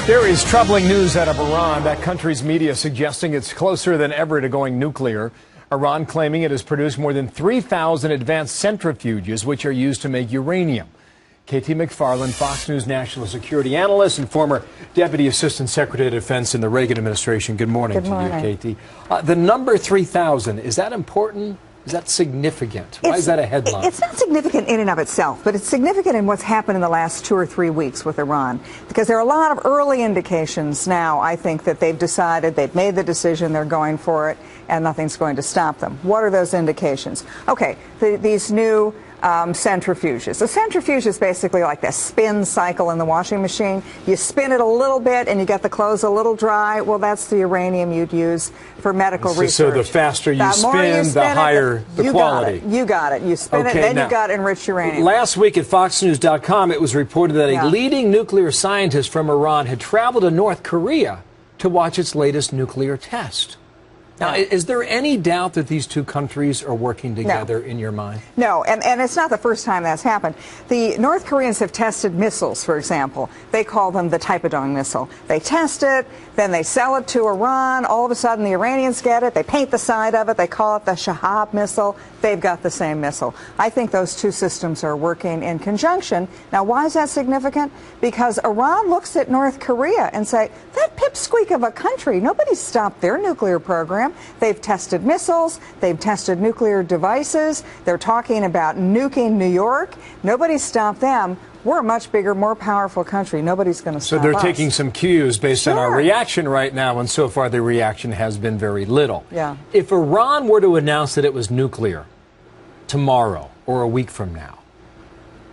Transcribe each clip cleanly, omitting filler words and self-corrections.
There is troubling news out of Iran. That country's media suggesting it's closer than ever to going nuclear. Iran claiming it has produced more than 3,000 advanced centrifuges, which are used to make uranium. Katie McFarland, Fox News national security analyst and former Deputy Assistant Secretary of Defense in the Reagan administration. Good morning to you, Katie. The number 3,000, is that important? Is that significant? Why is that a headline? It's not significant in and of itself, but it's significant in what's happened in the last 2 or 3 weeks with Iran. Because there are a lot of early indications now, I think, that they've decided, they've made the decision, they're going for it, and nothing's going to stop them. What are those indications? Okay, these new centrifuges. A centrifuge is basically like the spin cycle in the washing machine. You spin it a little bit and you get the clothes a little dry. Well, that's the uranium you'd use for medical research. So the faster you spin, the higher the quality. You got it. You spin it, then you got enriched uranium. Last week at FoxNews.com, it was reported that a leading nuclear scientist from Iran had traveled to North Korea to watch its latest nuclear test. Now, is there any doubt that these two countries are working together in your mind? No, and it's not the first time that's happened. The North Koreans have tested missiles, for example. They call them the Taepodong missile. They test it, then they sell it to Iran. All of a sudden, the Iranians get it. They paint the side of it. They call it the Shahab missile. They've got the same missile. I think those two systems are working in conjunction. Now, why is that significant? Because Iran looks at North Korea and say, that pipsqueak of a country, nobody's stopped their nuclear program. They've tested missiles. They've tested nuclear devices. They're talking about nuking New York. Nobody's stopped them. We're a much bigger, more powerful country. Nobody's going to stop us. So they're taking some cues based on our reaction right now, and so far the reaction has been very little. Yeah. If Iran were to announce that it was nuclear tomorrow or a week from now,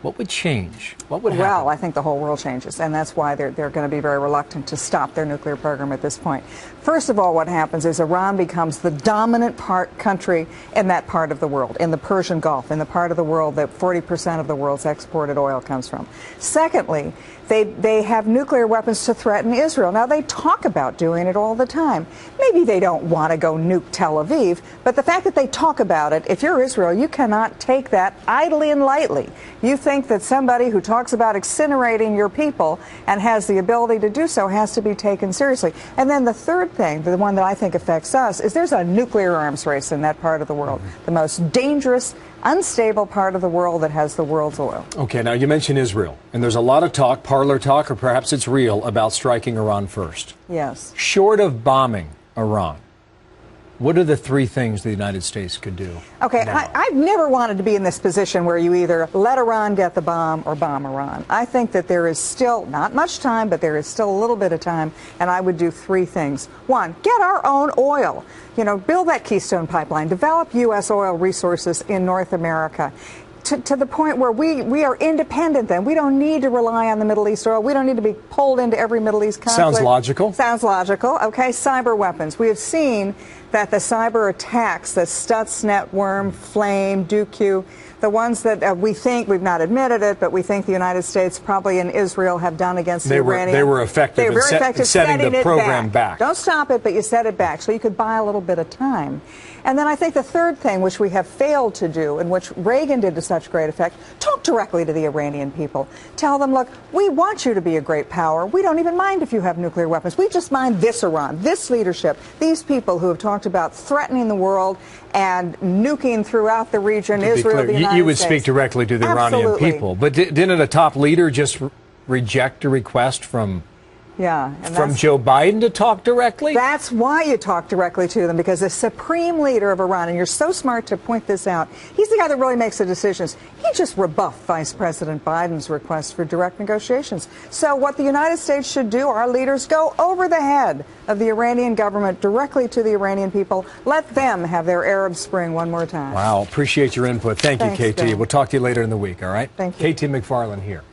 what would change? What would happen? Well, I think the whole world changes, and that's why they're going to be very reluctant to stop their nuclear program at this point. First of all, what happens is Iran becomes the dominant country in that part of the world, in the Persian Gulf, in the part of the world that 40% of the world's exported oil comes from. Secondly, they have nuclear weapons to threaten Israel. Now, they talk about doing it all the time. Maybe they don't want to go nuke Tel Aviv, but the fact that they talk about it, if you're Israel, you cannot take that idly and lightly. You think that somebody who talks about incinerating your people and has the ability to do so has to be taken seriously. And then the third thing, the one that I think affects us, is there's a nuclear arms race in that part of the world, the most dangerous, unstable part of the world that has the world's oil. Okay, now you mentioned Israel, and there's a lot of talk, parlor talk, or perhaps it's real, about striking Iran first. Yes. Short of bombing Iran, what are the three things the United States could do? Okay, I've never wanted to be in this position where you either let Iran get the bomb or bomb Iran. I think that there is still not much time, but there is still a little bit of time, and I would do three things. One, get our own oil. You know, build that Keystone Pipeline, develop U.S. oil resources in North America. To the point where we are independent then. We don't need to rely on the Middle East oil. We don't need to be pulled into every Middle East conflict. Sounds logical. Sounds logical. Okay, cyber weapons. We have seen that the cyber attacks, the Stuxnet, Worm, Flame, Duque, the ones that we think, we've not admitted it, but we think the United States probably and Israel have done against the Iranians. They were effective in setting the program back. Don't stop it, but you set it back, so you could buy a little bit of time. And then I think the third thing, which we have failed to do, and which Reagan did to such great effect, talk directly to the Iranian people. Tell them, look, we want you to be a great power. We don't even mind if you have nuclear weapons. We just mind this Iran, this leadership, these people who have talked about threatening the world and nuking throughout the region, Israel, the United States. You would speak directly to the Iranian people. But didn't a top leader just reject a request from Joe Biden to talk directly? That's why you talk directly to them, because the supreme leader of Iran, and you're so smart to point this out, he's the guy that really makes the decisions. He just rebuffed Vice President Biden's request for direct negotiations. So what the United States should do, our leaders, go over the head of the Iranian government directly to the Iranian people. Let them have their Arab Spring one more time. Wow, appreciate your input. Thank you, KT. Ben. We'll talk to you later in the week, all right? Thank you. KT McFarland here.